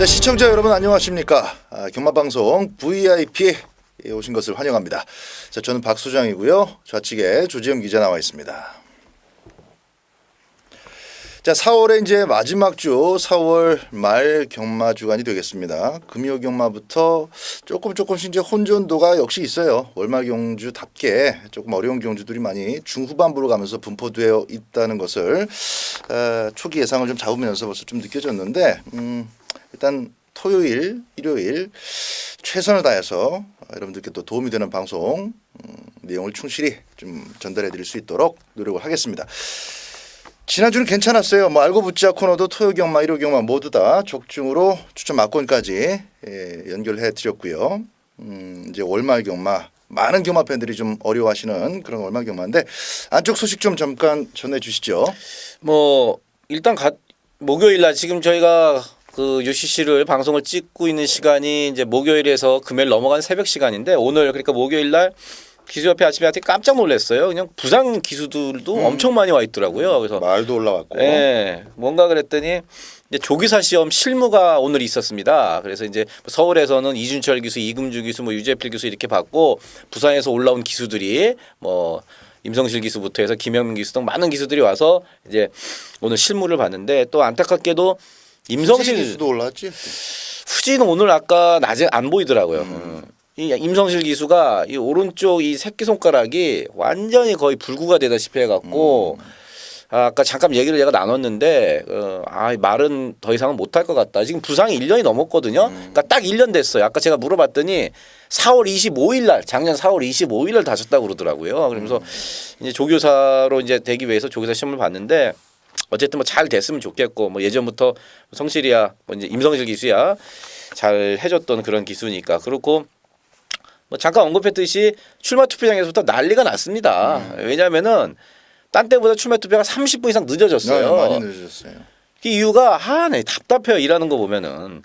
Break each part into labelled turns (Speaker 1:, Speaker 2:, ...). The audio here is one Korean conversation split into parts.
Speaker 1: 자, 시청자 여러분 안녕하십니까? 경마방송 VIP에 오신 것을 환영합니다. 자, 저는 박소장이고요. 좌측에 조지영 기자 나와 있습니다. 자, 4월에 이제 마지막 주 4월 말 경마 주간이 되겠습니다. 금요 경마부터 조금씩 이제 혼전도가 역시 있어요. 월말 경주답게 조금 어려운 경주들이 많이 중후반부로 가면서 분포되어 있다는 것을 초기 예상을 좀 잡으면서 벌써 좀 느껴졌는데 일단 토요일, 일요일 최선을 다해서 여러분들께 또 도움이 되는 방송 내용을 충실히 좀 전달해 드릴 수 있도록 노력을 하겠습니다. 지난주는 괜찮았어요. 뭐 알고 붙자 코너도 토요 경마, 일요 경마 모두 다 적중으로 추천 막권까지 연결해 드렸고요. 이제 월말 경마 많은 경마 팬들이 좀 어려워하시는 그런 월말 경마인데 안쪽 소식 좀 잠깐 전해 주시죠.
Speaker 2: 뭐 일단 목요일 날 지금 저희가 그 UCC를 방송을 찍고 있는 시간이 이제 목요일에서 금요일 넘어간 새벽 시간인데 오늘 그러니까 목요일 날 기수협회 아침에 깜짝 놀랐어요. 그냥 부상 기수들도 엄청 많이 와 있더라고요. 그래서
Speaker 1: 말도 올라왔고.
Speaker 2: 네, 뭔가 그랬더니 이제 조기사 시험 실무가 오늘 있었습니다. 그래서 이제 서울에서는 이준철 기수, 이금주 기수, 뭐 유재필 기수 이렇게 받고 부산에서 올라온 기수들이 뭐 임성실 기수부터 해서 김영민 기수 등 많은 기수들이 와서 이제 오늘 실무를 봤는데 또 안타깝게도 임성실
Speaker 1: 기수도 올라왔지.
Speaker 2: 후지는 오늘 아까 낮에 안 보이더라고요. 이 임성실 기수가 이 오른쪽 이 새끼 손가락이 완전히 거의 불구가 되다시피 해갖고 아까 잠깐 얘기를 제가 나눴는데 말은 더 이상은 못할 것 같다. 지금 부상이 1년이 넘었거든요. 그러니까 딱 1년 됐어요. 아까 제가 물어봤더니 4월 25일 날 작년 4월 25일 날 다쳤다고 그러더라고요. 그러면서 이제 조교사로 이제 되기 위해서 조교사 시험을 봤는데 어쨌든 뭐 잘 됐으면 좋겠고 뭐 예전부터 성실이야 뭐 이제 임성실 기수야 잘 해줬던 그런 기수니까 그렇고 뭐 잠깐 언급했듯이 출마 투표장에서부터 난리가 났습니다. 왜냐하면은 딴 때보다 출마 투표가 30분 이상 늦어졌어요.
Speaker 1: 많이 늦어졌어요.
Speaker 2: 그 이유가 네, 답답해요. 일하는 거 보면은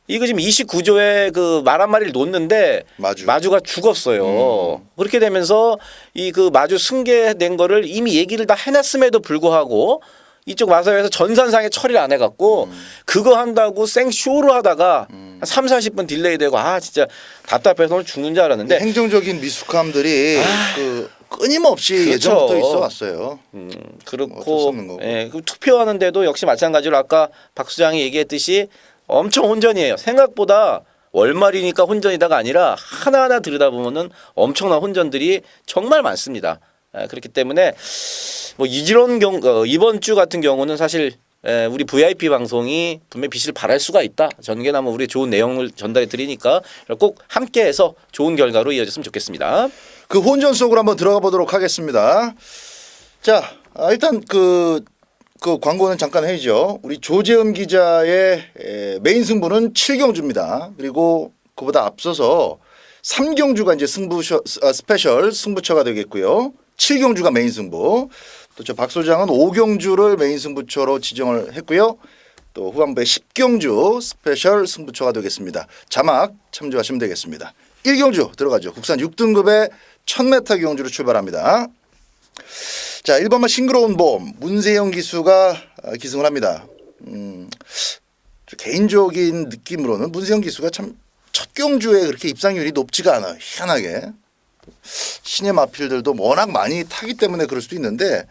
Speaker 2: 이거 지금 29조에 그 말 한 마리를 놓는데 마주가 죽었어요. 그렇게 되면서 이 그 마주 승계된 거를 이미 얘기를 다 해놨음에도 불구하고 이쪽 마사회에서 전산상에 처리를 안 해갖고 그거 한다고 생쇼로 하다가 한 3, 40분 딜레이 되고 진짜 답답해서 오늘 죽는 줄 알았는데
Speaker 1: 행정적인 미숙함들이 그 끊임없이
Speaker 2: 그렇죠.
Speaker 1: 예전부터 있어 왔어요.
Speaker 2: 그렇고 그 투표하는데도 역시 마찬가지로 아까 박 수장이 얘기했듯이 엄청 혼전이에요. 생각보다 월말이니까 혼전이다가 아니라 하나하나 들여다보면은 엄청난 혼전들이 정말 많습니다. 그렇기 때문에 뭐 이번 주 같은 경우는 사실 우리 VIP 방송이 분명히 빛을 발할 수가 있다. 전개나 뭐 우리 좋은 내용을 전달해 드리니까 꼭 함께해서 좋은 결과로 이어졌으면 좋겠습니다.
Speaker 1: 그 혼전 속으로 한번 들어가 보도록 하겠습니다. 자, 일단 그 광고는 잠깐 해야죠. 우리 조재현 기자의 메인 승부는 7경주입니다. 그리고 그보다 앞서서 3경주가 이제 스페셜 승부처가 되겠고요. 7경주가 메인 승부. 또 저 박 소장은 5경주를 메인 승부처로 지정을 했고요. 또 후반부에 10경주 스페셜 승부처가 되겠습니다. 자막 참조하시면 되겠습니다. 1경주 들어가죠. 국산 6등급의 1000m 경주로 출발합니다. 자, 1번마 싱그러운 봄 문세영 기수가 기승을 합니다. 개인적인 느낌으로는 문세영 기수가 참 첫 경주에 그렇게 입상률이 높지가 않아요. 희한하게. 신의 마필들도 워낙 많이 타기 때문에 그럴 수도 있는데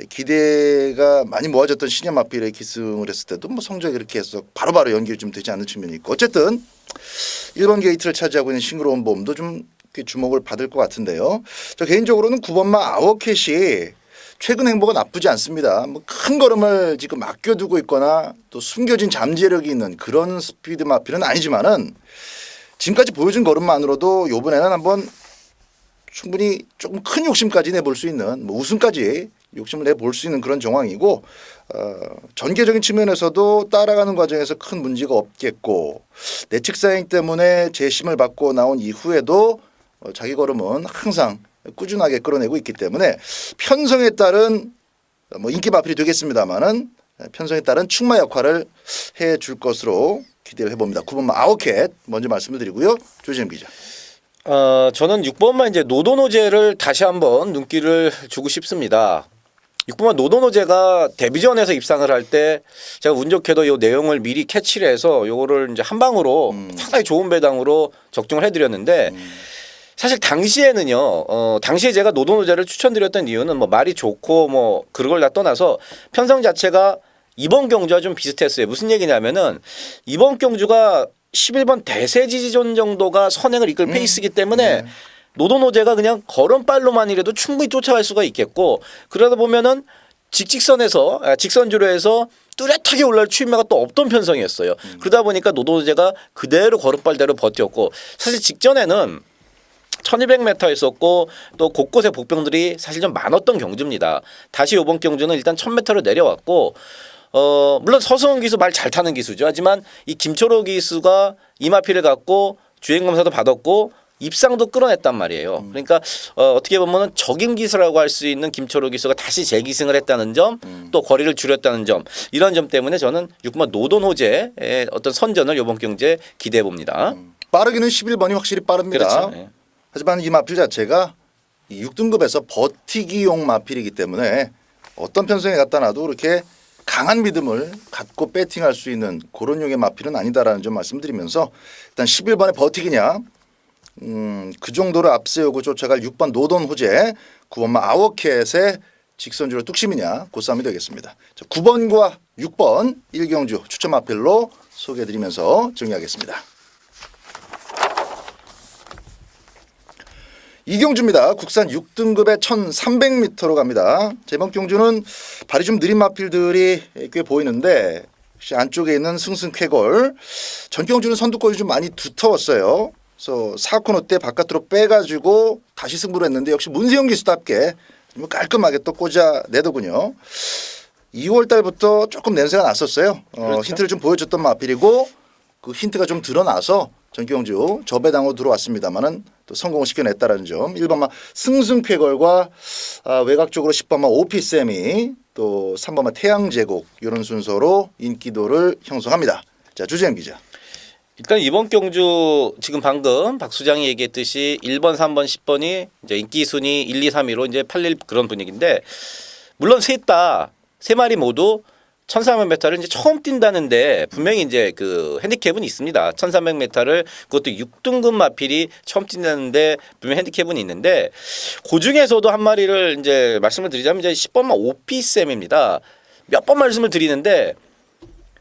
Speaker 1: 기대가 많이 모아졌던 신의 마필의 기승을 했을 때도 뭐 성적이 그렇게 해서 바로바로 연결이 좀 되지 않는 측면이 있고 어쨌든 1번 게이트를 차지하고 있는 싱그러운 봄도 좀 주목을 받을 것 같은데요. 저 개인적으로는 9번마 아워캣이 최근 행보가 나쁘지 않습니다. 뭐 큰 걸음을 지금 맡겨두고 있거나 또 숨겨진 잠재력이 있는 그런 스피드 마필은 아니지만은 지금까지 보여준 걸음만으로도 이번에는 한번 충분히 조금 큰 욕심까지 내볼 수 있는 뭐 우승까지 욕심을 내볼 수 있는 그런 정황이고 전개적인 측면에서도 따라가는 과정에서 큰 문제가 없겠고 내측 사행 때문에 재심을 받고 나온 이후에도 자기 걸음은 항상 꾸준하게 끌어내고 있기 때문에 편성에 따른 뭐 인기 마필이 되겠습니다만은 편성에 따른 축마 역할을 해줄 것으로 기대를 해봅니다. 9번마 아워캣 먼저 말씀을 드리고요. 조지현 기자.
Speaker 2: 저는 6번만 이제 노도노제를 다시 한번 눈길을 주고 싶습니다. 6번마 노도노제가 데뷔전에서 입상을 할 때 제가 운 좋게도 이 내용을 미리 캐치를 해서 요거를 이제 한 방으로 상당히 좋은 배당으로 적중을 해드렸는데 사실 당시에는요, 당시에 제가 노도노제를 추천드렸던 이유는 뭐 말이 좋고 뭐 그런 걸 다 떠나서 편성 자체가 이번 경주와 좀 비슷했어요. 무슨 얘기냐면은 이번 경주가 11번 대세지지전 정도가 선행을 이끌 페이스이기 때문에 노도노제가 그냥 걸음발로만이라도 충분히 쫓아갈 수가 있겠고 그러다 보면은 직선주로 해서 뚜렷하게 올라올 추임매가 또 없던 편성이었어요. 그러다 보니까 노도노제가 그대로 걸음발대로 버텼고 사실 직전에는 1200m 있었고 또 곳곳에 복병들이 사실 좀 많았던 경주입니다. 다시 이번 경주는 일단 1000m로 내려왔고 물론 서승훈 기수 말 잘 타는 기수죠. 하지만 이 김초로 기수가 이마피를 갖고 주행검사도 받았고 입상도 끌어냈단 말이에요. 그러니까 어떻게 보면 적임 기수라고 할 수 있는 김초로 기수가 다시 재기승을 했다는 점, 또 거리를 줄였다는 점, 이런 점 때문에 저는 6번 노돈호제의 어떤 선전을 이번 경주에 기대해 봅니다.
Speaker 1: 빠르기는 11번이 확실히 빠릅니다.
Speaker 2: 그렇죠. 네.
Speaker 1: 하지만 이 마필 자체가 6등급에서 버티기용 마필이기 때문에 어떤 편성에 갖다 놔도 그렇게 강한 믿음을 갖고 배팅할 수 있는 그런 용의 마필은 아니다라는 점 말씀드리면서 일단 11번의 버티기냐 그 정도로 앞세우고 쫓아갈 6번 노돈 호재 9번마 아워캣의 직선주로 뚝심이냐 그 싸움이 되겠습니다. 자, 9번과 6번 1경주 추천 마필로 소개해드리면서 정리하겠습니다. 이경주입니다. 국산 6등급의 1300m로 갑니다. 이번 경주는 발이 좀 느린 마필들이 꽤 보이는데 역시 안쪽에 있는 승승쾌걸 전 경주는 선두권이 좀 많이 두터웠어요. 그래서 4코너 때 바깥으로 빼가지고 다시 승부를 했는데 역시 문세영 기수답게 깔끔하게 또 꽂아내더군요. 2월 달부터 조금 냄새가 났었어요.
Speaker 2: 그렇죠.
Speaker 1: 힌트를 좀 보여줬던 마필이고 그 힌트가 좀 드러나서 전경주 저배당으로 들어왔습니다만은 또 성공을 시켜냈다라는 점. 1번마 승승쾌걸과 외곽 쪽으로 10번마 오피세미 또 3번마 태양제국 이런 순서로 인기도를 형성합니다. 자 주재현 기자.
Speaker 2: 일단 이번 경주 지금 방금 박 수장이 얘기했듯이 1번, 3번, 10번이 이제 인기 순위 1, 2, 3위로 이제 팔릴 그런 분위기인데 물론 세 마리 모두 1300m를 이제 처음 뛴다는데 분명히 이제 그 핸디캡은 있습니다. 1300m를 그것도 6등급 마필이 처음 뛴다는데 분명 핸디캡은 있는데 그 중에서도 한 마리를 이제 말씀을 드리자면 이제 10번마 오피쌤입니다. 몇 번 말씀을 드리는데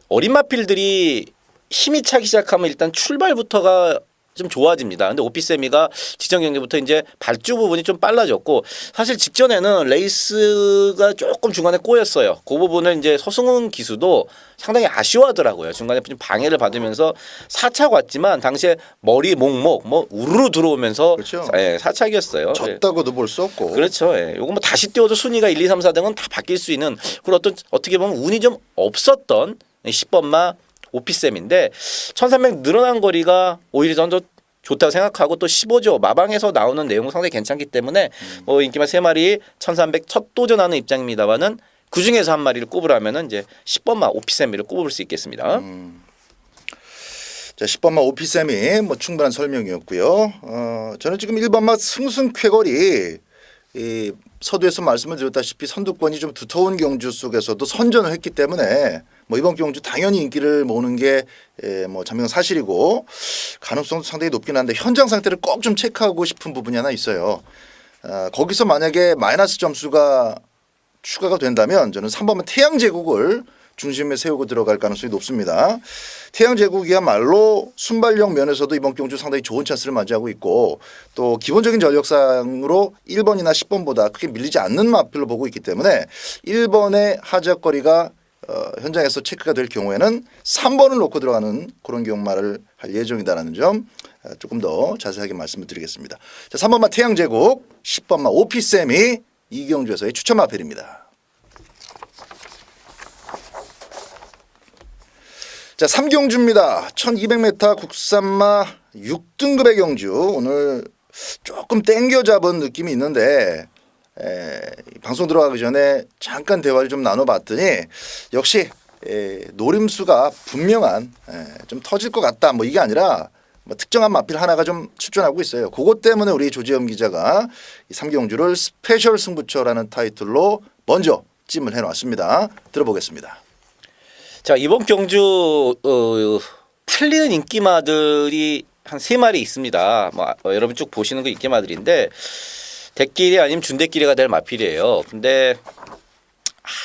Speaker 2: 어린 마필들이 힘이 차기 시작하면 일단 출발부터가 좀 좋아집니다. 근데 오피세미가 직전 경기부터 이제 발주 부분이 좀 빨라졌고 사실 직전에는 레이스가 조금 중간에 꼬였어요. 그 부분을 이제 서승훈 기수도 상당히 아쉬워하더라고요. 중간에 좀 방해를 받으면서 사차가 왔지만 당시에 머리, 목목 뭐 우르르 들어오면서
Speaker 1: 그렇죠.
Speaker 2: 예, 사차기였어요.
Speaker 1: 졌다고도 볼 수 없고.
Speaker 2: 그렇죠. 예. 요거 뭐 다시 띄워도 순위가 1, 2, 3, 4등은 다 바뀔 수 있는 그런 어떻게 보면 운이 좀 없었던 10번마 오피쌤인데 1300 늘어난 거리가 오히려 더 좋다고 생각하고 또 15조 마방에서 나오는 내용은 상당히 괜찮기 때문에 뭐 인기만 3마리 1300 첫 도전하는 입장입니다만은 그 중에서 한 마리를 꼽으라면은 이제 10번마 오피쌤이를 꼽을 수 있겠습니다.
Speaker 1: 자 10번마 오피쌤이 뭐 충분한 설명이었고요. 저는 지금 1번마 승승쾌걸이 이 서두에서 말씀을 드렸다시피 선두권이 좀 두터운 경주 속에서도 선전을 했기 때문에 뭐 이번 경주 당연히 인기를 모으는 게 뭐 자명 사실이고 가능성도 상당히 높긴 한데 현장 상태를 꼭 좀 체크하고 싶은 부분이 하나 있어요. 거기서 만약에 마이너스 점수가 추가가 된다면 저는 3번만 태양제국을 중심에 세우고 들어갈 가능성이 높습니다. 태양제국이야말로 순발력 면에서도 이번 경주 상당히 좋은 찬스를 맞이하고 있고 또 기본적인 전력상으로 1번이나 10번보다 크게 밀리지 않는 마필로 보고 있기 때문에 1번의 하적거리가 현장에서 체크가 될 경우에는 3번을 놓고 들어가는 그런 경마를 할 예정이다라는 점 조금 더 자세하게 말씀을 드리겠습니다. 자, 3번마 태양제국, 10번마 오피쌤이 이경주에서의 추천 마필입니다. 자, 3경주입니다. 1200m 국산마 6등급의 경주. 오늘 조금 땡겨 잡은 느낌이 있는데 방송 들어가기 전에 잠깐 대화를 좀 나눠봤더니 역시 노림수가 분명한 좀 터질 것 같다. 뭐 이게 아니라 뭐 특정한 마필 하나가 좀 출전하고 있어요. 그것 때문에 우리 조지현 기자가 이 3경주를 스페셜 승부처라는 타이틀로 먼저 찜을 해놨습니다. 들어보겠습니다.
Speaker 2: 자, 이번 경주 팔리는 인기마들이 한 3마리 있습니다. 뭐 여러분 쭉 보시는 거 인기마들인데 대끼리 아니면 준대끼리가 될 마필이에요. 근데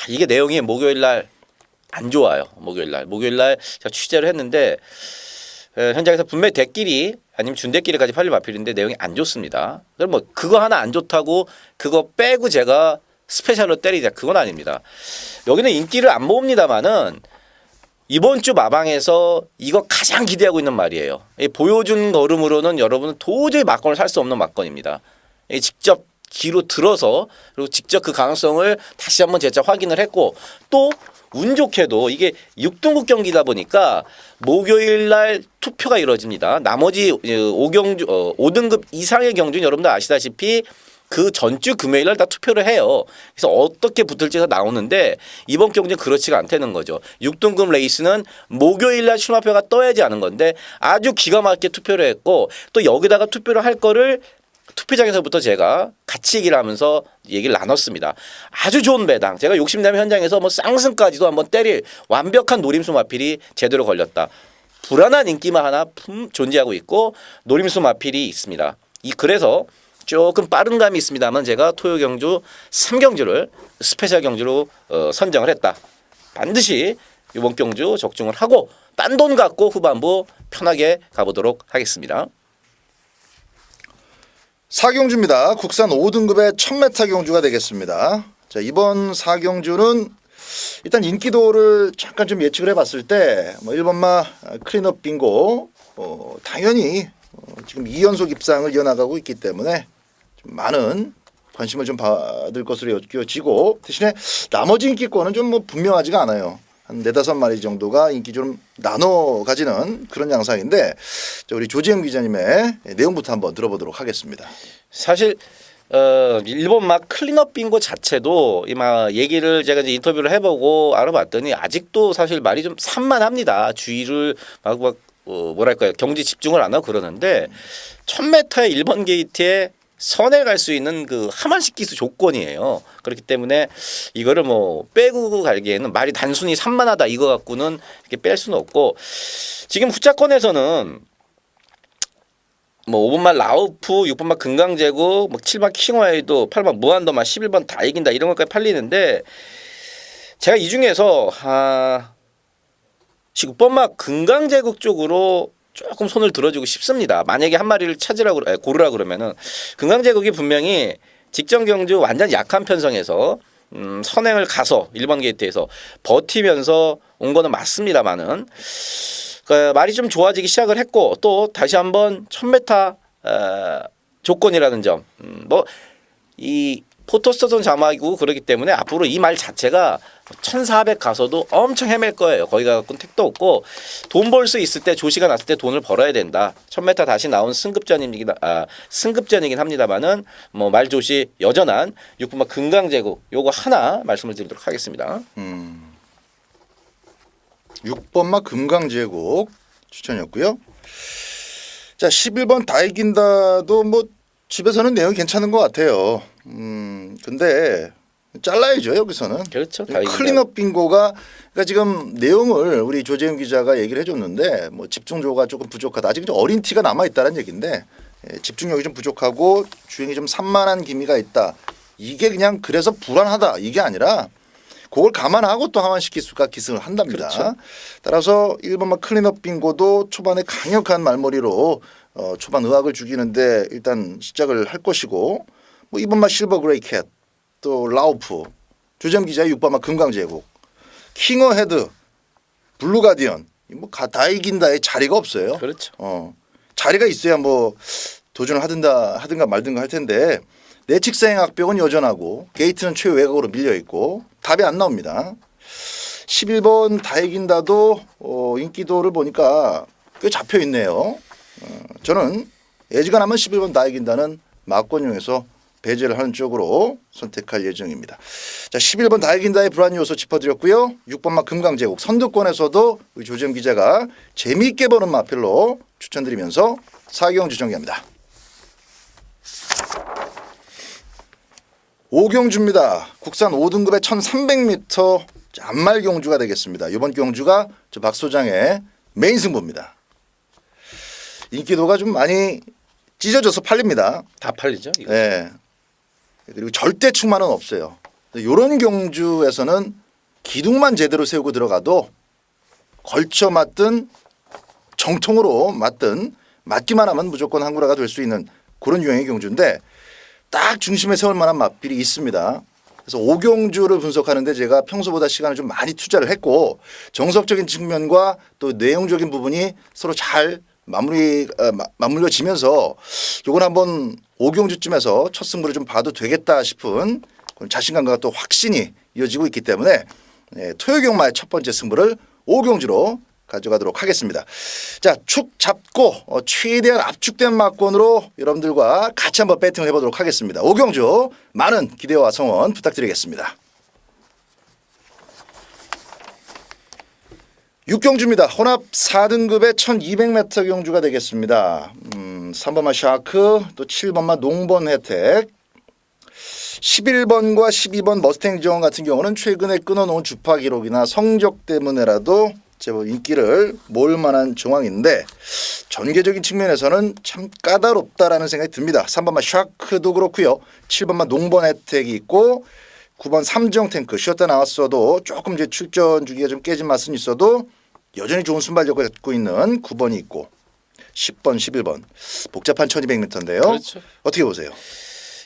Speaker 2: 이게 내용이 목요일 날 안 좋아요. 목요일 날 제가 취재를 했는데 현장에서 분명히 대끼리 아니면 준대끼리까지 팔릴 마필인데 내용이 안 좋습니다. 그럼 뭐 그거 하나 안 좋다고 그거 빼고 제가 스페셜로 때리자 그건 아닙니다. 여기는 인기를 안 모읍니다만은 이번 주 마방에서 이거 가장 기대하고 있는 말이에요. 보여준 걸음으로는 여러분은 도저히 막건을 살 수 없는 막건입니다. 직접 귀로 들어서 그리고 직접 그 가능성을 다시 한번 재차 확인을 했고 또 운 좋게도 이게 6등급 경기다 보니까 목요일 날 투표가 이루어집니다. 나머지 5등급 이상의 경주는 여러분들 아시다시피 그 전주 금요일 날 다 투표를 해요. 그래서 어떻게 붙을지가 나오는데 이번 경기는 그렇지가 않다는 거죠. 6등급 레이스는 목요일 날 출마표가 떠야지 않은 건데 아주 기가 막히게 투표를 했고 또 여기다가 투표를 할 거를 투표장에서부터 제가 같이 얘기를 하면서 얘기를 나눴습니다. 아주 좋은 배당. 제가 욕심내면 현장에서 뭐 쌍승까지도 한번 때릴 완벽한 노림수 마필이 제대로 걸렸다. 불안한 인기만 하나 존재하고 있고 노림수 마필이 있습니다. 그래서 조금 빠른 감이 있습니다만 제가 토요 경주 3경주를 스페셜 경주로 선정을 했다. 반드시 이번 경주 적중을 하고 딴 돈 갖고 후반부 편하게 가보도록 하겠습니다.
Speaker 1: 4경주입니다. 국산 5등급의 1000m 경주가 되겠습니다. 자, 이번 4경주는 일단 인기도를 잠깐 좀 예측을 해봤을 때 뭐 1번마 클린업 빙고 당연히 지금 2연속 입상을 이어나가고 있기 때문에 좀 많은 관심을 좀 받을 것으로 여겨지고 대신에 나머지 인기권은 좀 뭐 분명하지가 않아요. 한 4-5마리 정도가 인기 좀 나눠 가지는 그런 양상인데 우리 조지영 기자님의 내용부터 한번 들어보도록 하겠습니다.
Speaker 2: 사실 일본 막 클린업 빙고 자체도 이막 얘기를 제가 이제 인터뷰를 해보고 알아봤더니 아직도 사실 말이 좀 산만합니다. 주의를 막 뭐랄까요 경지 집중을 안 하고 그러는데 1000m의 1번 게이트에 선에 갈 수 있는 그 하만식 기수 조건이에요. 그렇기 때문에 이거를 뭐 빼고 가기에는 말이 단순히 산만하다 이거 갖고는 이렇게 뺄 수는 없고 지금 후차권에서는 뭐 5번만 라우프, 6번만 금강제국, 뭐 7번 킹화에도 8번 무한도만 11번 다 이긴다 이런 것까지 팔리는데 제가 이 중에서 6번만 금강제국 쪽으로 조금 손을 들어주고 싶습니다. 만약에 한 마리를 고르라 그러면은 금강제국이 분명히 직전 경주 완전 약한 편성에서 선행을 가서 1번 게이트에서 버티면서 온 거는 맞습니다만은 말이 좀 좋아지기 시작을 했고 또 다시 한번 1000m 조건이라는 점 뭐 이 포토스토론 자막이고 그렇기 때문에 앞으로 이 말 자체가 1400 가서도 엄청 헤맬 거예요. 거기 가갖고는 택도 없고 돈 벌 수 있을 때 조시가 났을 때 돈을 벌어야 된다. 1000m 다시 나온 승급전이긴 합니다만은 뭐 말조시 여전한 6분마 금강제국 요거 하나 말씀을 드리도록 하겠습니다.
Speaker 1: 6번마 금강제국 추천이었고요. 자 11번 다 이긴다도 뭐 집에서는 내용이 괜찮은 것 같아요. 근데 잘라야죠 여기서는.
Speaker 2: 그렇죠.
Speaker 1: 클린업 빙고가 그러니까 지금 내용을 우리 조재윤 기자가 얘기를 해줬는데 뭐 집중도가 조금 부족하다. 아직 좀 어린 티가 남아 있다는 얘기인데 집중력이 좀 부족하고 주행이 좀 산만한 기미가 있다. 이게 그냥 그래서 불안하다 이게 아니라 그걸 감안하고 또 하만식 기수가 기승을 한답니다.
Speaker 2: 그렇죠.
Speaker 1: 따라서 1번만 클린업 빙고도 초반에 강력한 말머리로 초반 의학을 죽이는데 일단 시작을 할 것이고 뭐 2번만 실버 그레이캣 또 라우프 조재현 기자의 6번만 금강제국 킹어 헤드 블루 가디언 뭐 다 이긴다의 자리가 없어요.
Speaker 2: 그렇죠.
Speaker 1: 자리가 있어야 뭐 도전을 하든가 말든가 할 텐데 내측사행 악벽은 여전하고 게이트는 최외곽으로 밀려 있고 답이 안 나옵니다. 11번 다 이긴다도 인기도를 보니까 꽤 잡혀 있네요. 저는 애지간하면 11번 다 이긴다는 막권용에서 배제를 하는 쪽으로 선택할 예정입니다. 자, 11번 다 이긴다의 불안 요소 짚어드렸고요. 6번마 금강제국 선두권에서도 우리 조재현 기자가 재미있게 보는 마필로 추천드리면서 4경주 정리합니다. 오경주입니다. 국산 5등급의 1300m 안말 경주가 되겠습니다. 이번 경주가 저 박 소장의 메인 승부입니다. 인기도가 좀 많이 찢어져서 팔립니다.
Speaker 2: 다 팔리죠. 이거.
Speaker 1: 네. 그리고 절대 충만은 없어요. 이런 경주에서는 기둥만 제대로 세우고 들어가도 걸쳐 맞든 정통으로 맞든 맞기만 하면 무조건 항구라가 될 수 있는 그런 유형의 경주인데 딱 중심에 세울 만한 맛필이 있습니다. 그래서 오경주를 분석하는데 제가 평소보다 시간을 좀 많이 투자를 했고 정석적인 측면과 또 내용적인 부분이 서로 잘 맞물려지면서 요건 한번 오경주쯤에서 첫 승부를 좀 봐도 되겠다 싶은 그런 자신감과 또 확신이 이어지고 있기 때문에 토요경마의 첫 번째 승부를 오경주로 가져가도록 하겠습니다. 자, 축 잡고 최대한 압축된 막권으로 여러분들과 같이 한번 배팅을 해보도록 하겠습니다. 오경주 많은 기대와 성원 부탁드리겠습니다. 6경주입니다. 혼합 4등급의 1200m 경주가 되겠습니다. 3번마 샤크 또 7번마 농번 혜택 11번과 12번 머스탱 지원 같은 경우는 최근에 끊어놓은 주파 기록이나 성적 때문에라도 제법 인기를 모을 만한 정황인데 전개적인 측면에서는 참 까다롭다라는 생각이 듭니다. 3번마 샤크도 그렇고요. 7번마 농번 혜택이 있고 9번 삼정탱크 쉬었다 나왔어도 조금 이제 출전 주기가 좀 깨진 맛은 있어도 여전히 좋은 순발력을 갖고 있는 9번이 있고 10번, 11번 복잡한 1200m인데요.
Speaker 2: 그렇죠.
Speaker 1: 어떻게 보세요?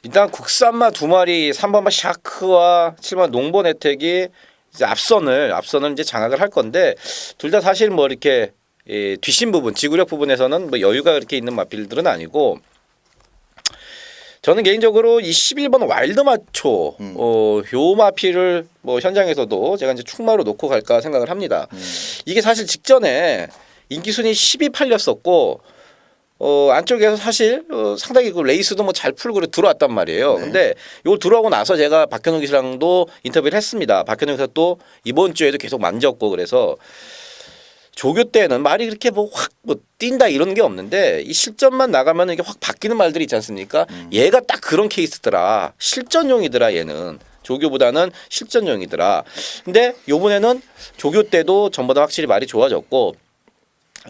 Speaker 2: 일단 국산마 두 마리 3번마 샤크와 7번 농번 혜택이 이제 앞선을 이제 장악을 할 건데 둘 다 사실 뭐 이렇게 뒷심 부분, 지구력 부분에서는 뭐 여유가 그렇게 있는 마필들은 아니고 저는 개인적으로 이 11번 와일드 마초 요 마필을 뭐 현장에서도 제가 이제 충마로 놓고 갈까 생각을 합니다. 이게 사실 직전에 인기 순위 10이 팔렸었고 안쪽에서 사실 상당히 그 레이스도 뭐 잘 풀고 들어왔단 말이에요.
Speaker 1: 네.
Speaker 2: 근데 이걸 들어오고 나서 제가 박현욱 기사랑도 인터뷰를 했습니다. 박현욱 기사 또 이번 주에도 계속 만졌고 그래서 조교 때는 말이 그렇게 뭐 확 뭐 뛴다 이런 게 없는데 이 실전만 나가면 이게 확 바뀌는 말들이 있지 않습니까? 얘가 딱 그런 케이스더라. 실전용이더라 얘는. 조교보다는 실전용이더라. 근데 요번에는 조교 때도 전보다 확실히 말이 좋아졌고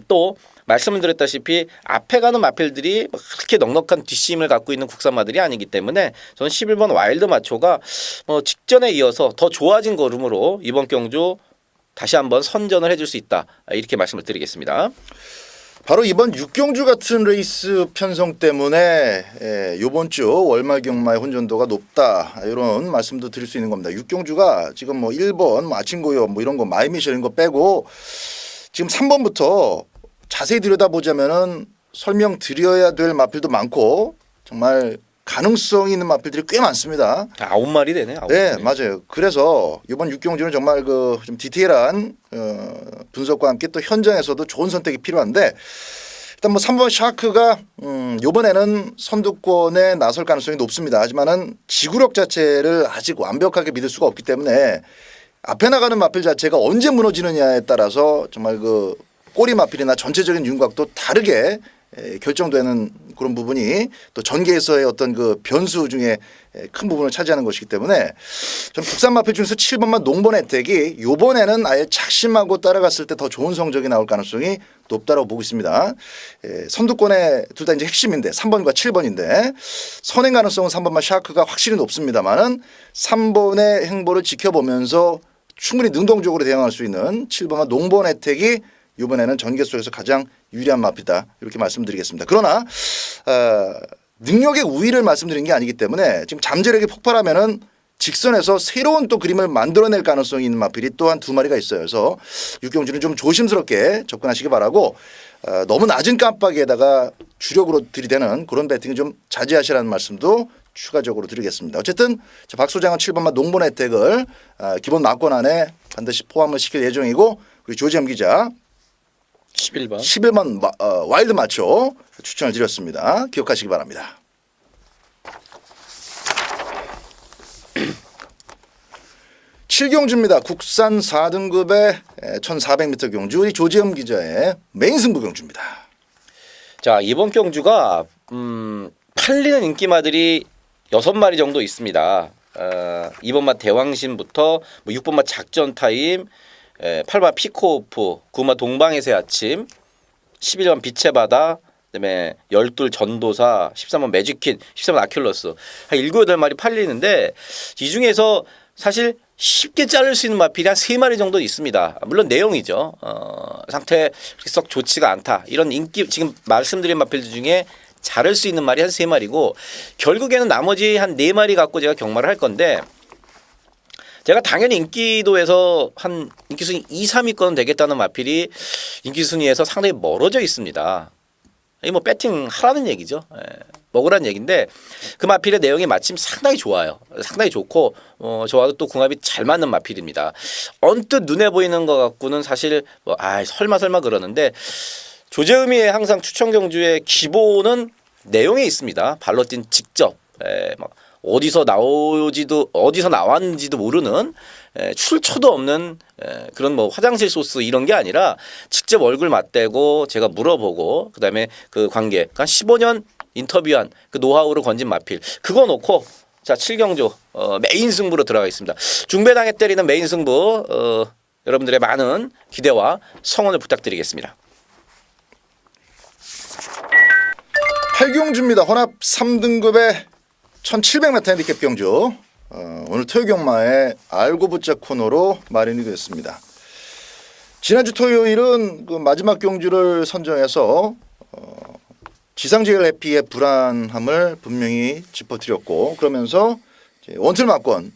Speaker 2: 또 말씀을 드렸다시피 앞에 가는 마필들이 그렇게 넉넉한 뒷심을 갖고 있는 국산마들이 아니기 때문에 저는 11번 와일드 마초가 직전에 이어서 더 좋아진 걸음으로 이번 경주 다시 한번 선전을 해줄 수 있다. 이렇게 말씀을 드리겠습니다.
Speaker 1: 바로 이번 6경주 같은 레이스 편성 때문에 이번 주 월말 경마의 혼전도가 높다 이런 말씀도 드릴 수 있는 겁니다. 6경주가 지금 뭐 1번 뭐 아침고요 뭐 이런 거 마이미션 이런 거 빼고 지금 3번부터 자세히 들여다보자면은 설명드려야 될 마필도 많고 정말 가능성이 있는 마필들이 꽤 많습니다.
Speaker 2: 9마리 되네. 9마리.
Speaker 1: 네, 맞아요. 그래서 이번 6경주는 정말 그 좀 디테일한 분석과 함께 또 현장에서도 좋은 선택이 필요한데 일단 뭐 3번 샤크가 이번에는 선두권에 나설 가능성이 높습니다. 하지만은 지구력 자체를 아직 완벽하게 믿을 수가 없기 때문에 앞에 나가는 마필 자체가 언제 무너지느냐에 따라서 정말 그 꼬리 마필이나 전체적인 윤곽도 다르게 결정되는 그런 부분이 또 전개에서의 어떤 그 변수 중에 큰 부분을 차지하는 것이기 때문에 저는 국산 마필 중에서 7번만 농번 혜택이 이번에는 아예 착심하고 따라갔을 때 더 좋은 성적이 나올 가능성이 높다고 보고 있습니다. 선두권에 둘 다 이제 핵심인데 3번과 7번인데 선행 가능성은 3번만 샤크가 확실히 높습니다만은 3번의 행보를 지켜보면서 충분히 능동적으로 대응할 수 있는 7번만 농번 혜택이 이번에는 전개 속에서 가장 유리한 마피다 이렇게 말씀드리겠습니다. 그러나 능력의 우위를 말씀드린 게 아니기 때문에 지금 잠재력이 폭발하면은 직선에서 새로운 또 그림을 만들어낼 가능성이 있는 마필이 또한 2마리가 있어요. 그래서 6경주는 좀 조심스럽게 접근하시기 바라고 너무 낮은 깜빡이에다가 주력으로 들이대는 그런 배팅은 좀 자제하시라는 말씀도 추가적으로 드리겠습니다. 어쨌든 박 소장은 7번만 농본 혜택을 기본 막권 안에 반드시 포함을 시킬 예정이고 우리 조지엄 기자 11번 와일드 마초 추천을 드렸습니다. 기억하시기 바랍니다. 칠경주입니다. 국산 4등급의 1400m 경주 우리 조지엄 기자의 메인 승부 경주입니다.
Speaker 2: 자, 이번 경주가 팔리는 인기마들이 6마리 정도 있습니다. 2번 마 대왕신부터 뭐 6번 마 작전 타임, 8번 피코오프, 9번 동방의 새 아침, 11번 빛의 바다, 그다음에 12 전도사, 13번 매직퀸, 13번 아큘러스 한 7, 8마리 팔리는데 이 중에서 사실 쉽게 자를 수 있는 마필이 한 3마리 정도 있습니다. 물론 내용이죠. 상태 그렇게 썩 좋지가 않다. 이런 인기 지금 말씀드린 마필들 중에 자를 수 있는 말이 한 3마리고 결국에는 나머지 한 4마리 갖고 제가 경마를 할 건데 제가 당연히 인기도에서 한 인기 순위 2, 3위권 되겠다는 마필이 인기 순위에서 상당히 멀어져 있습니다. 이 뭐 배팅 하라는 얘기죠. 먹으라는 얘기인데 그 마필의 내용이 마침 상당히 좋아요. 상당히 좋고 저와도 또 궁합이 잘 맞는 마필입니다. 언뜻 눈에 보이는 것 같고는 사실 뭐 설마 그러는데 조재음이의 항상 추천 경주의 기본은 내용에 있습니다. 발로 뛴 직접 막 어디서 나왔는지도 모르는 출처도 없는 그런 뭐 화장실 소스 이런 게 아니라 직접 얼굴 맞대고 제가 물어보고 그다음에 그 관계 한 15년 인터뷰한 그 노하우로 건진 마필 그거 놓고 자 7경주 메인 승부로 들어가겠습니다. 중배당에 때리는 메인 승부 여러분들의 많은 기대와 성원을 부탁드리겠습니다.
Speaker 1: 8경주입니다. 혼합 3등급의 1700m 핸디캡 경주. 오늘 토요경마의 알고 붙자 코너로 마련이 됐습니다. 지난주 토요일은 그 마지막 경주를 선정해서 지상제일 해피의 불안함을 분명히 짚어드렸고 그러면서 원틀마권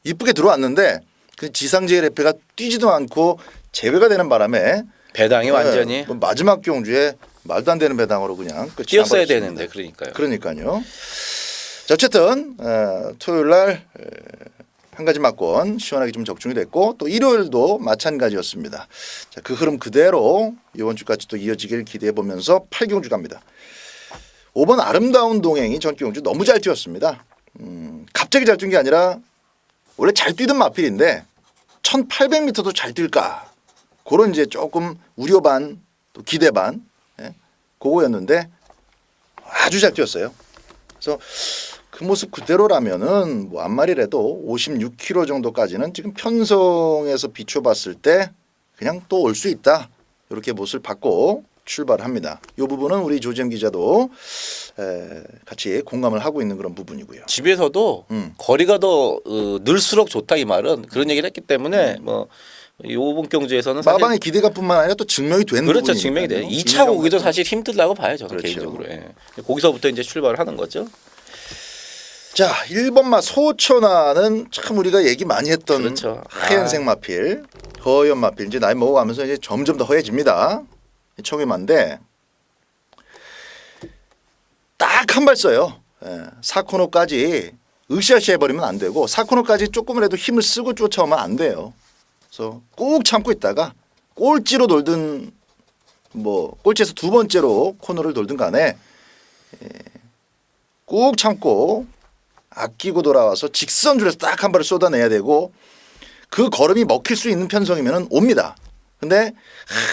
Speaker 1: 이쁘게 들어왔는데 그 지상제일 해피가 뛰지도 않고 제외가 되는 바람에
Speaker 2: 배당이 완전히
Speaker 1: 마지막 경주에 말도 안 되는 배당으로 그냥
Speaker 2: 뛰었어야 되는데 그러니까요.
Speaker 1: 자, 어쨌든 토요일 날 한 가지 막권 시원하게 좀 적중이 됐고 또 일요일도 마찬가지였습니다. 자, 그 흐름 그대로 이번 주까지 또 이어지길 기대해 보면서 8경주 갑니다. 5번 아름다운 동행이 전 경주 너무 잘 뛰었습니다. 갑자기 잘 뛴 게 아니라 원래 잘 뛰던 마필인데 1800m도 잘 뛸까 그런 이제 조금 우려 반 또 기대 반 그거였는데 아주 잘 뛰었어요. 그래서 그 모습 그대로라면은 뭐 앞마리라도 56km 정도까지는 지금 편성에서 비춰봤을 때 그냥 또 올 수 있다. 이렇게 모습을 받고 출발합니다. 이 부분은 우리 조재현 기자도 같이 공감을 하고 있는 그런 부분이고요.
Speaker 2: 집에서도 거리가 더 늘수록 좋다 이 말은 그런 얘기를 했기 때문에 뭐 이 5번 경주에서는
Speaker 1: 마방의 기대감뿐만 아니라 또 증명이 된
Speaker 2: 그렇죠.
Speaker 1: 부분이니까요.
Speaker 2: 증명이 돼요. 2차 고기도 사실 힘들다고 봐요. 저는
Speaker 1: 그렇죠.
Speaker 2: 개인적으로. 거기서부터 이제 출발을 하는 거죠.
Speaker 1: 자, 1번마 소천하는 참 우리가 얘기 많이 했던
Speaker 2: 그렇죠.
Speaker 1: 하얀색 마필, 허연 마필 이제 나이 먹어가면서 이제 점점 더 허해집니다. 청해만데 딱 한 발 써요. 4코너까지 으쌰으쌰 해버리면 안 되고 4코너까지 조금이라도 힘을 쓰고 쫓아오면 안 돼요. 그래서 꾹 참고 있다가 꼴찌로 돌든 뭐 꼴찌에서 두 번째로 코너를 돌든 간에 꾹 참고 아끼고 돌아와서 직선줄에서 딱 한 발을 쏟아내야 되고 그 걸음이 먹힐 수 있는 편성이면 옵니다. 근데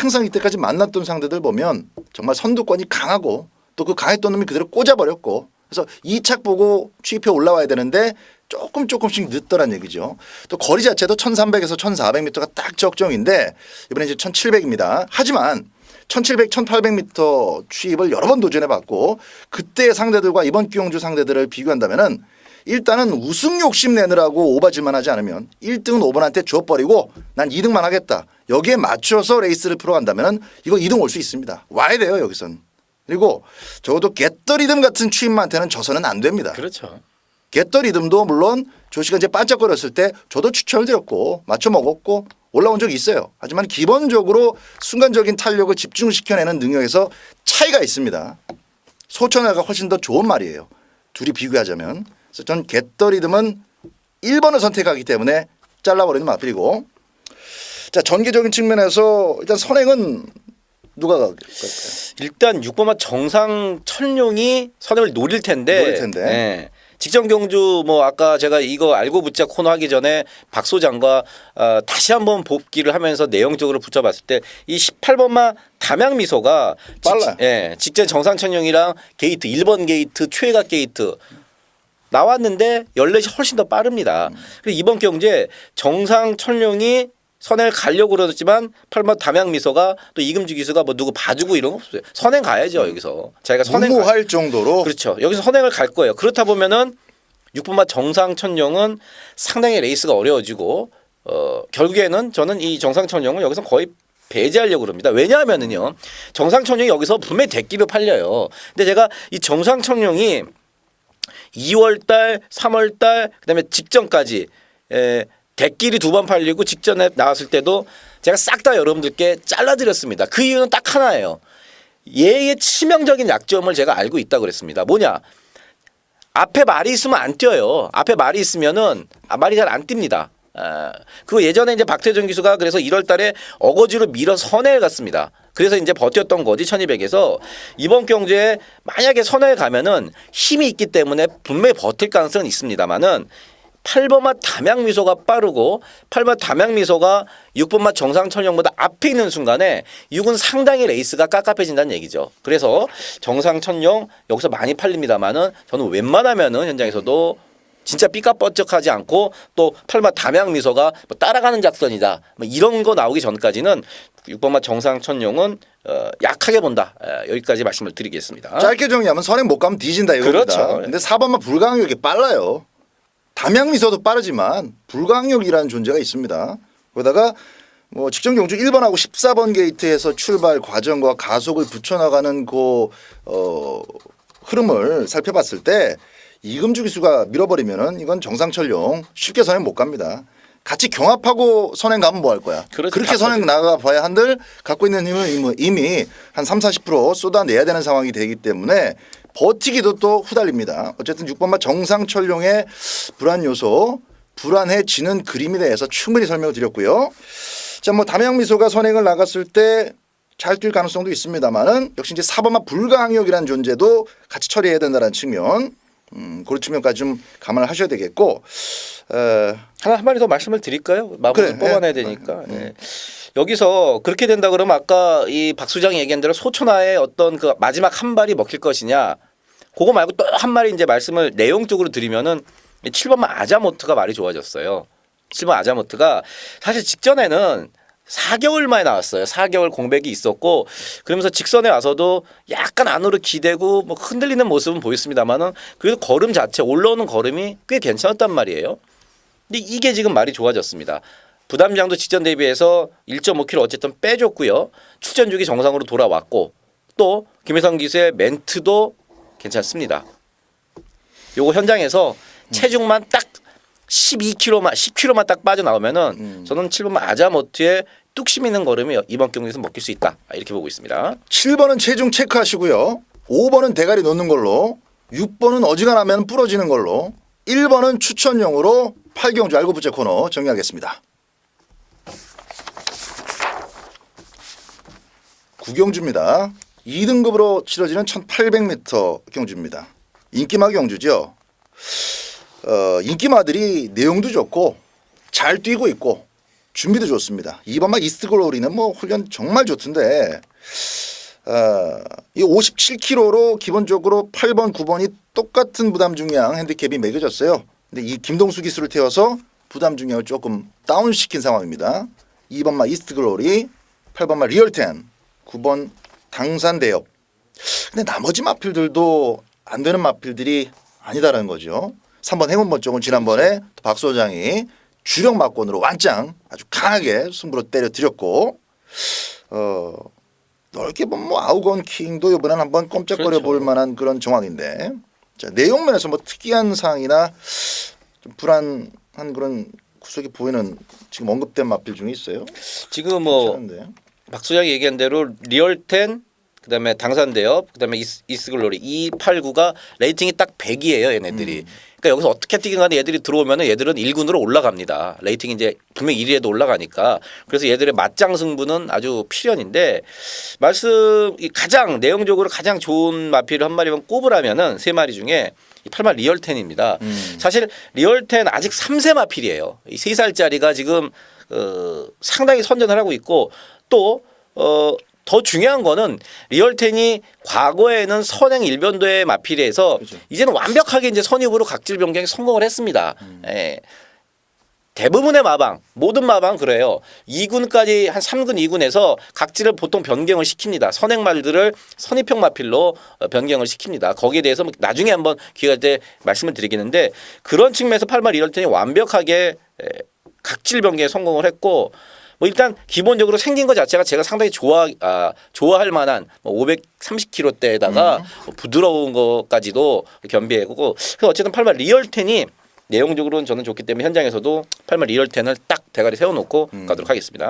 Speaker 1: 항상 이때까지 만났던 상대들 보면 정말 선두권이 강하고 또 그 강했던 놈이 그대로 꽂아버렸고 그래서 2착 보고 취입해 올라와야 되는데 조금씩 늦더란 얘기죠. 또 거리 자체도 1300에서 1400m가 딱 적정인데 이번에 이제 1700입니다. 하지만 1700, 1800m 취입을 여러 번 도전해봤고 그때의 상대들과 이번 기용주 상대들을 비교한다면은 일단은 우승 욕심 내느라고 오바질만 하지 않으면 1등은 5번한테 줘버리고 난 2등만 하겠다. 여기에 맞춰서 레이스를 풀어간다면은 이거 2등 올 수 있습니다. 와야 돼요 여기선. 그리고 적어도 겟더리듬 같은 취임한테는 져서는 안 됩니다.
Speaker 2: 그렇죠.
Speaker 1: 겟더리듬도 물론 조씨가 이제 반짝거렸을 때 저도 추천을 드렸고 맞춰 먹었고 올라온 적이 있어요. 하지만 기본적으로 순간적인 탄력을 집중시켜내는 능력에서 차이가 있습니다. 소천하가 훨씬 더 좋은 말이에요. 둘이 비교하자면. 그래서 전 겟더리듬은 1번을 선택하기 때문에 잘라버리는 마필이고 자 전개적인 측면에서 일단 선행은 누가 갈까요?
Speaker 2: 일단 6번마 정상 천룡이 선행을 노릴 텐데. 네. 직전 경주 뭐 아까 제가 이거 알고 붙자 코너 하기 전에 박 소장과 다시 한번 복기를 하면서 내용적으로 붙여봤을 때 이 18번마 나왔는데 14시 훨씬 더 빠릅니다. 그리고 이번 경주에 정상천룡이 선행을 가려고 그러지만 8번 담양미소가 또 이금주 기수가 뭐 누구 봐주고 이런 거 없어요. 선행 가야죠 여기서. 자기가 선행
Speaker 1: 무모할 정도로.
Speaker 2: 그렇죠. 여기서 선행을 갈 거예요. 그렇다 보면은 6번마 정상천룡은 상당히 레이스가 어려워지고 결국에는 저는 이 정상천룡을 여기서 거의 배제하려고 그럽니다. 왜냐하면은요. 정상천룡이 여기서 분명히 대끼로 팔려요. 근데 제가 이 정상천룡이 2월달, 3월달 그다음에 직전까지 대끼리 2번 팔리고 직전에 나왔을 때도 제가 싹 다 여러분들께 잘라드렸습니다. 그 이유는 딱 하나예요. 얘의 치명적인 약점을 제가 알고 있다고 그랬습니다. 뭐냐? 앞에 말이 있으면 안 뛰어요. 앞에 말이 있으면은 말이 잘 안 뜁니다. 그거 예전에 이제 박태준 기수가 그래서 1월 달에 어거지로 밀어 선행을 갔습니다. 그래서 이제 버텼던 거지 1200에서 이번 경주에 만약에 선행을 가면은 힘이 있기 때문에 분명히 버틸 가능성은 있습니다만은 8번마 담양미소가 빠르고 8번 담양미소가 6번마 정상천룡보다 앞에 있는 순간에 6은 상당히 레이스가 깝깝해진다는 얘기죠. 그래서 정상천룡 여기서 많이 팔립니다만은 저는 웬만하면은 현장에서도 진짜 삐까뻔쩍하지 않고 또 8번 담양미소가 뭐 따라가는 작전이다. 뭐 이런 거 나오기 전까지는 6번마 정상천룡은 약하게 본다. 여기까지 말씀을 드리겠습니다.
Speaker 1: 짧게 정리하면 선행 못 가면 뒤진다 이겁니다.
Speaker 2: 그렇죠.
Speaker 1: 근데 4번마 불강력이 빨라요. 담양미소도 빠르지만 불강력이라는 존재가 있습니다. 거기다가 뭐 직전 경주 1번하고 14번 게이트에서 출발 과정과 가속을 붙여나가는 그 흐름을 살펴봤을 때 이금주 기수가 밀어버리면은 이건 정상천룡 쉽게 선행 못 갑니다. 같이 경합하고 선행 가면 뭐 할 거야.
Speaker 2: 그렇죠.
Speaker 1: 그렇게 선행 나가 봐야 한들 갖고 있는 힘을 이미 한 30-40% 쏟아내야 되는 상황이 되기 때문에 버티기도 또 후달립니다. 어쨌든 6번마 정상천룡의 불안 요소, 불안해지는 그림에 대해서 충분히 설명을 드렸고요. 자, 뭐 담양미소가 선행을 나갔을 때 잘 뛸 가능성도 있습니다만은 역시 이제 4번마 불강력이라는 존재도 같이 처리해야 된다는 측면, 그런 측면까지 좀 감안을 하셔야 되겠고.
Speaker 2: 한 마리 더 말씀을 드릴까요? 마무리
Speaker 1: 그래,
Speaker 2: 뽑아내야 되니까. 네. 여기서 그렇게 된다 그러면 아까 이 박 수장이 얘기한 대로 소천하의 어떤 그 마지막 한 발이 먹힐 것이냐. 그거 말고 또 한 마리 이제 말씀을 내용적으로 드리면은 7번마 아자모트가 말이 좋아졌어요. 7번 아자모트가 사실 직전에는 4개월 만에 나왔어요. 4개월 공백이 있었고 그러면서 직선에 와서도 약간 안으로 기대고 뭐 흔들리는 모습은 보였습니다만은 그래도 걸음 자체 올라오는 걸음이 꽤 괜찮았단 말이에요. 근데 이게 지금 말이 좋아졌습니다. 부담장도 직전 대비해서 1.5kg 어쨌든 빼줬고요. 출전 주기 정상으로 돌아왔고 또 김혜성 기수의 멘트도 괜찮습니다. 요거 현장에서 체중만 딱 12kg만 10kg만 딱 빠져나오면은 저는 7번만 아자모트의 뚝심 있는 걸음이 이번 경기에서 먹힐 수 있다. 이렇게 보고 있습니다.
Speaker 1: 7번은 체중 체크하시고요. 5번은 대가리 놓는 걸로, 6번은 어지간하면 부러지는 걸로, 1번은 추천용으로 8경주 알고 부채 코너 정리하겠습니다. 9경주입니다. 2등급으로 치러지는 1800m 경주입니다. 인기마 경주죠. 인기마들이 내용도 좋고 잘 뛰고 있고 준비도 좋습니다. 2번마 이스트글로리는 뭐 훈련 정말 좋던데 이 57kg로 기본적으로 8번, 9번이 똑같은 부담 중량 핸디캡이 매겨졌어요. 근데 이 김동수 기수를 태워서 부담 중량을 조금 다운시킨 상황입니다. 2번마 이스트글로리, 8번마 리얼텐, 9번 당산대엽. 근데 나머지 마필들도 안 되는 마필들이 아니다라는 거죠. 3번 행운번 쪽은 지난번에 박 소장이 주력 막권으로 완짱 아주 강하게 승부로 때려드렸고 넓게 보면 뭐 아우건 킹도 이번엔 한번 꼼짝거려
Speaker 2: 그렇죠.
Speaker 1: 볼 만한 그런 정황인데 자, 내용면에서 뭐 특이한 사항이나 좀 불안한 그런 구석이 보이는 지금 언급된 마필 중에 있어요?
Speaker 2: 지금 뭐
Speaker 1: 괜찮은데.
Speaker 2: 박 소장이 얘기한 대로 리얼텐 그다음에 당산대엽 그다음에 이스글로리 2, 8, 9가 레이팅이 딱 100이에요 얘네들이. 그러니까 여기서 어떻게 뛰긴 간에 얘들이 들어오면은 얘들은 1군으로 올라갑니다. 레이팅이 이제 분명 1위에도 올라가니까. 그래서 얘들의 맞짱 승부는 아주 필연인데 말씀 가장 내용적으로 가장 좋은 마필을 한 마리만 꼽으라면은 세 마리 중에 이 8마 리얼텐입니다. 사실 리얼텐 아직 3세 마필이에요. 이 3살짜리가 지금 상당히 선전을 하고 있고 또 더 중요한 거는 리얼텐이 과거에는 선행 일변도의 마필에 해서
Speaker 1: 그렇죠.
Speaker 2: 이제는 완벽하게 이제 선입으로 각질 변경에 성공을 했습니다. 예. 대부분의 마방, 모든 마방 그래요. 2군까지 한 3군, 2군에서 각질을 보통 변경을 시킵니다. 선행말들을 선입형 마필로 변경을 시킵니다. 거기에 대해서 나중에 한번 기회가 될 때 말씀을 드리겠는데 그런 측면에서 8말 리얼텐이 완벽하게 각질 변경에 성공을 했고 뭐 일단 기본적으로 생긴 것 자체가 제가 상당히 좋아할 만한 530kg대에다가 부드러운 것까지도 겸비했고 그래서 어쨌든 8말 리얼텐이 내용적으로는 저는 좋기 때문에 현장에서도 8말 리얼텐을 딱 대가리 세워놓고 가도록 하겠습니다.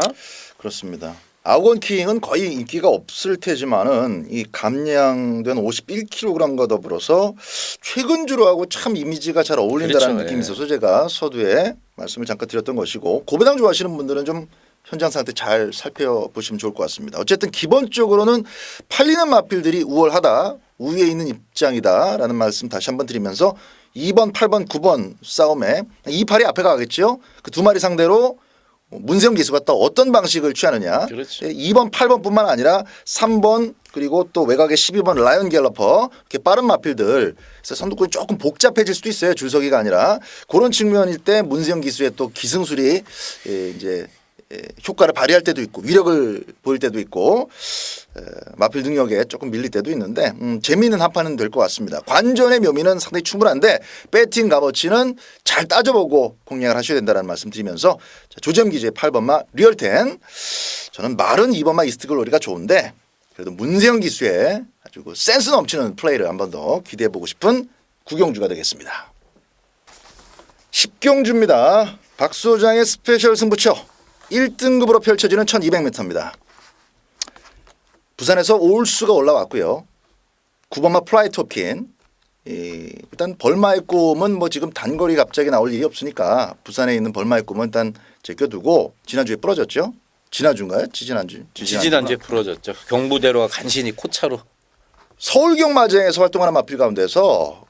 Speaker 1: 그렇습니다. 아우건킹은 거의 인기가 없을 테지만은 이 감량된 51kg과 더불어서 최근주로하고 참 이미지가 잘 어울린다는
Speaker 2: 그렇죠.
Speaker 1: 느낌이 있어서 제가 서두에 말씀을 잠깐 드렸던 것이고 고배당 좋아하시는 분들은 좀 현장 상태 잘 살펴보시면 좋을 것 같습니다. 어쨌든 기본적으로는 팔리는 마필들이 우월하다, 우위에 있는 입장이다라는 말씀 다시 한번 드리면서 2번, 8번, 9번 싸움에 2팔이 앞에 가겠죠. 그 두 마리 상대로 문세영 기수가 또 어떤 방식을 취하느냐.
Speaker 2: 그렇죠.
Speaker 1: 2번, 8번뿐만 아니라 3번 그리고 또 외곽의 12번 라이언 갤러퍼 이렇게 빠른 마필들. 그래서 선두권이 조금 복잡해질 수도 있어요. 줄서기가 아니라 그런 측면일 때 문세영 기수의 또 기승술이 이제 효과를 발휘할 때도 있고 위력을 보일 때도 있고 마필 능력에 조금 밀릴 때도 있는데 재미있는 한판은 될 것 같습니다. 관전의 묘미는 상당히 충분한데 배팅 값어치는 잘 따져보고 공략을 하셔야 된다는 말씀 드리면서 조재현 기자의 8번마 리얼텐 저는 마른 2번마 이스트글로리가 좋은데 그래도 문세영 기수의 아주 그 센스 넘치는 플레이를 한 번 더 기대해보고 싶은 구경주가 되겠습니다. 10경주입니다. 박소장의 스페셜 승부처 1등급으로 펼쳐지는 1200m입니다. 부산에서 올수가 올라왔고요. 9번마 플라이 톱킨. 일단 벌마의 꿈은 뭐 지금 단거리 갑자기 나올 일이 없으니까 부산에 있는 벌마의 꿈은 일단 제껴두고 지난주에 부러졌죠. 지난주인가요?
Speaker 2: 지지난주에 풀어졌죠. 경부대로가 간신히 코차로.
Speaker 1: 서울경마장에서 활동하는 마필 가운데서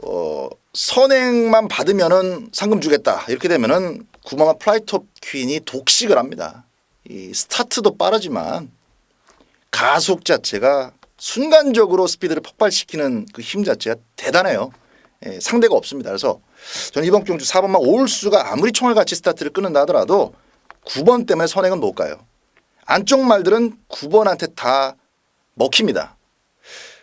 Speaker 1: 선행만 받으면은 상금 주겠다 이렇게 되면은 9번마 플라이톱 퀸이 독식을 합니다. 이 스타트도 빠르지만 가속 자체가 순간적으로 스피드를 폭발시키는 그 힘 자체가 대단해요. 상대가 없습니다. 그래서 저는 이번 경주 4번마 올수가 아무리 총알같이 스타트를 끊는다 하더라도 9번 때문에 선행은 못 가요. 안쪽 말들은 9번한테 다 먹힙니다.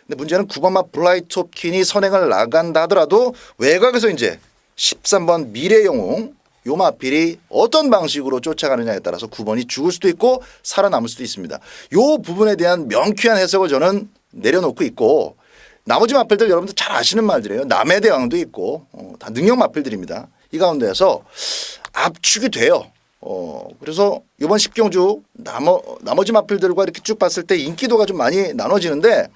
Speaker 1: 근데 문제는 9번마 블라이톱 퀸이 선행을 나간다 하더라도 외곽에서 이제 13번 미래영웅 요 마필이 어떤 방식으로 쫓아가느냐에 따라서 9번이 죽을 수도 있고 살아남을 수도 있습니다. 요 부분에 대한 명쾌한 해석을 저는 내려놓고 있고 나머지 마필들 여러분들 잘 아시는 말들이에요. 남의 대왕도 있고 다 능력 마필들입니다. 이 가운데서 압축이 돼요. 그래서 이번 10경주 나머지 마필들과 이렇게 쭉 봤을 때 인기도가 좀 많이 나눠지는데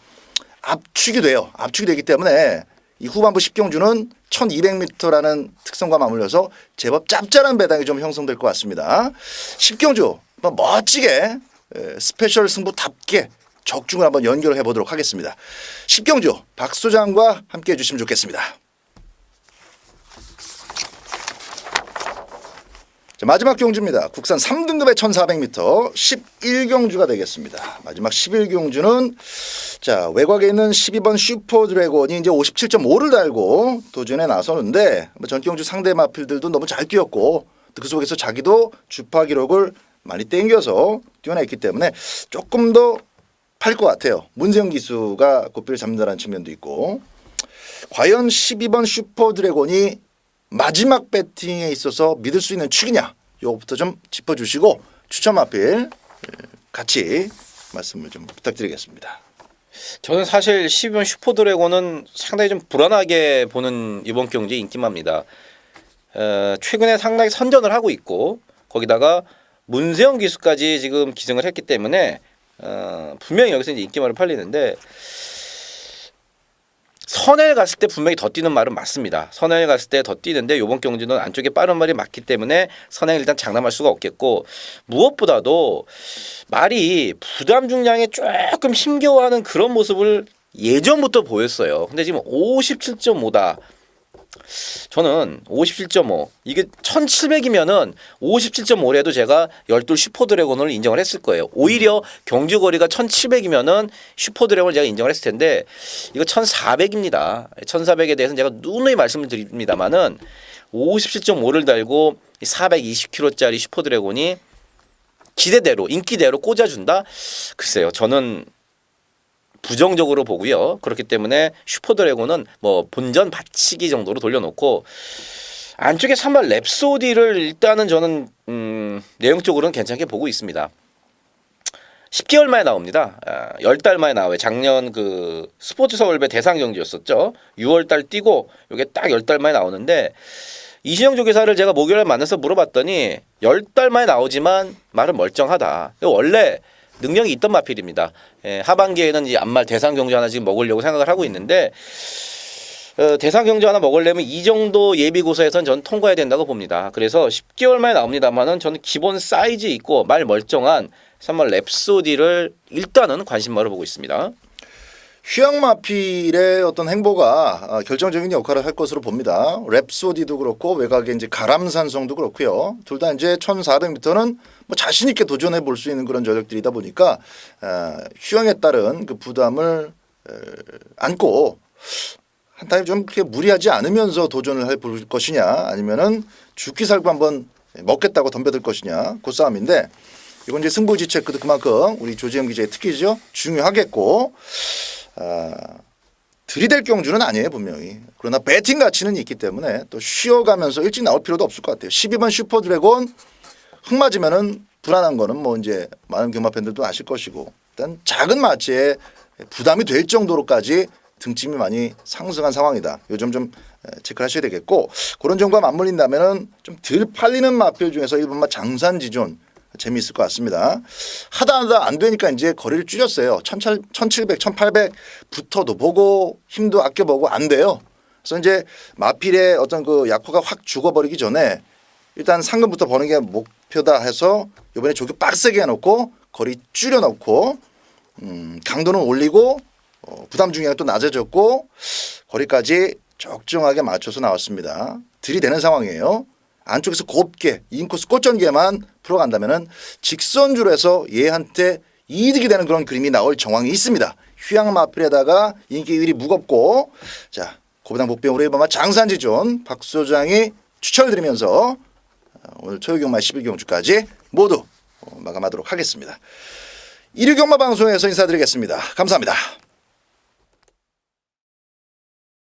Speaker 1: 압축이 돼요. 압축이 되기 때문에 이 후반부 10경주는 1200m라는 특성과 맞물려서 제법 짭짤한 배당이 좀 형성될 것 같습니다. 10경주 멋지게 스페셜 승부답게 적중을 한번 연결을 해보도록 하겠습니다. 10경주 박 소장과 함께해 주시면 좋겠습니다. 자, 마지막 경주입니다. 국산 3등급의 1400m 11경주가 되겠습니다. 마지막 11경주는 자 외곽에 있는 12번 슈퍼 드래곤이 이제 57.5를 달고 도전에 나서는데 전경주 상대 마필들도 너무 잘 뛰었고 그 속에서 자기도 주파 기록을 많이 땡겨서 뛰어냈기 때문에 조금 더 팔 것 같아요. 문세영 기수가 고삐를 잡는다는 측면도 있고 과연 12번 슈퍼 드래곤이 마지막 배팅에 있어서 믿을 수 있는 축이냐 이거부터 좀 짚어주시고 추천 마필 같이 말씀을 좀 부탁드리겠습니다.
Speaker 2: 저는 사실 12번 슈퍼드래곤은 상당히 좀 불안하게 보는 이번 경기 인기마입니다. 최근에 상당히 선전을 하고 있고 거기다가 문세영 기수까지 지금 기승을 했기 때문에 분명히 여기서 이제 인기마를 팔리는데 선엘 갔을 때 분명히 더 뛰는 말은 맞습니다. 선엘 갔을 때 더 뛰는데 이번 경주는 안쪽에 빠른 말이 맞기 때문에 선행 일단 장담할 수가 없겠고 무엇보다도 말이 부담 중량에 조금 힘겨워하는 그런 모습을 예전부터 보였어요. 근데 지금 57.5다. 저는 57.5 이게 1700이면은 57.5래도 제가 열둘 슈퍼드래곤을 인정을 했을 거예요. 오히려 경주거리가 1700이면은 슈퍼드래곤을 제가 인정을 했을 텐데 이거 1400입니다. 1400에 대해서는 제가 누누이 말씀을 드립니다만은 57.5를 달고 420kg짜리 슈퍼드래곤이 기대대로 인기대로 꽂아준다? 글쎄요. 저는 부정적으로 보고요. 그렇기 때문에 슈퍼드래곤은 뭐 본전 받치기 정도로 돌려놓고 안쪽에 산발 랩소디를 일단은 저는 내용적으로는 괜찮게 보고 있습니다. 10개월 만에 나옵니다. 10달 만에 나와요. 작년 그 스포츠 서울배 대상 경기였었죠. 6월 달 뛰고 이게 딱 10달 만에 나오는데 이신영 조교사를 제가 목요일에 만나서 물어봤더니 10달 만에 나오지만 말은 멀쩡하다. 원래 능력이 있던 마필입니다. 하반기에는 이제 안말 대상 경주 하나 지금 먹으려고 생각을 하고 있는데 대상 경주 하나 먹으려면 이 정도 예비고사에서는 저는 통과해야 된다고 봅니다. 그래서 10개월 만에 나옵니다만은 저는 기본 사이즈 있고 말 멀쩡한 산말 랩소디를 일단은 관심마로 보고 있습니다.
Speaker 1: 휘황마필의 어떤 행보가 결정적인 역할을 할 것으로 봅니다. 랩소디도 그렇고 외곽에 이제 가람산성도 그렇고요. 둘 다 이제 1,400m는 뭐 자신 있게 도전해 볼 수 있는 그런 저력들이다 보니까 휘황에 따른 그 부담을 안고 한 타임 좀 그렇게 무리하지 않으면서 도전을 해 볼 것이냐 아니면은 죽기 살고 한번 먹겠다고 덤벼들 것이냐 그 싸움인데 이건 이제 승부지 체크도 그만큼 우리 조재영 기자의 특기죠. 중요하겠고. 들이댈 경주는 아니에요 분명히. 그러나 배팅 가치는 있기 때문에 또 쉬어가면서 일찍 나올 필요도 없을 것 같아요. 12번 슈퍼드래곤 흙 맞으면은 불안한 거는 뭐 이제 많은 경마 팬들도 아실 것이고 일단 작은 마치에 부담이 될 정도로까지 등짐이 많이 상승한 상황이다. 요즘 좀 체크하셔야 되겠고 그런 정보가 맞물린다면은 좀 덜 팔리는 마필 중에서 1번마 장산지존 재미있을 것 같습니다. 하다 안 되니까 이제 거리를 줄였어요. 1700, 1800부터도 보고 힘도 아껴보고 안 돼요. 그래서 이제 마필의 어떤 그 약화가 확 죽어버리기 전에 일단 상금부터 버는 게 목표다 해서 이번에 조교 빡세게 해놓고 거리 줄여놓고 강도는 올리고 부담 중량이 또 낮아졌고 거리까지 적정하게 맞춰서 나왔습니다. 들이대는 상황이에요. 안쪽에서 곱게 인코스 꽃전개만 풀어간다면은 직선주로 해서 얘한테 이득이 되는 그런 그림이 나올 정황이 있습니다. 휘황마필에다가 인기 1위 무겁고 자 고부당 복병으로 1번마 장산지존 박 소장이 추천을 드리면서 오늘 토요경마 11경주까지 모두 마감하도록 하겠습니다. 1위 경마 방송에서 인사드리겠습니다. 감사합니다.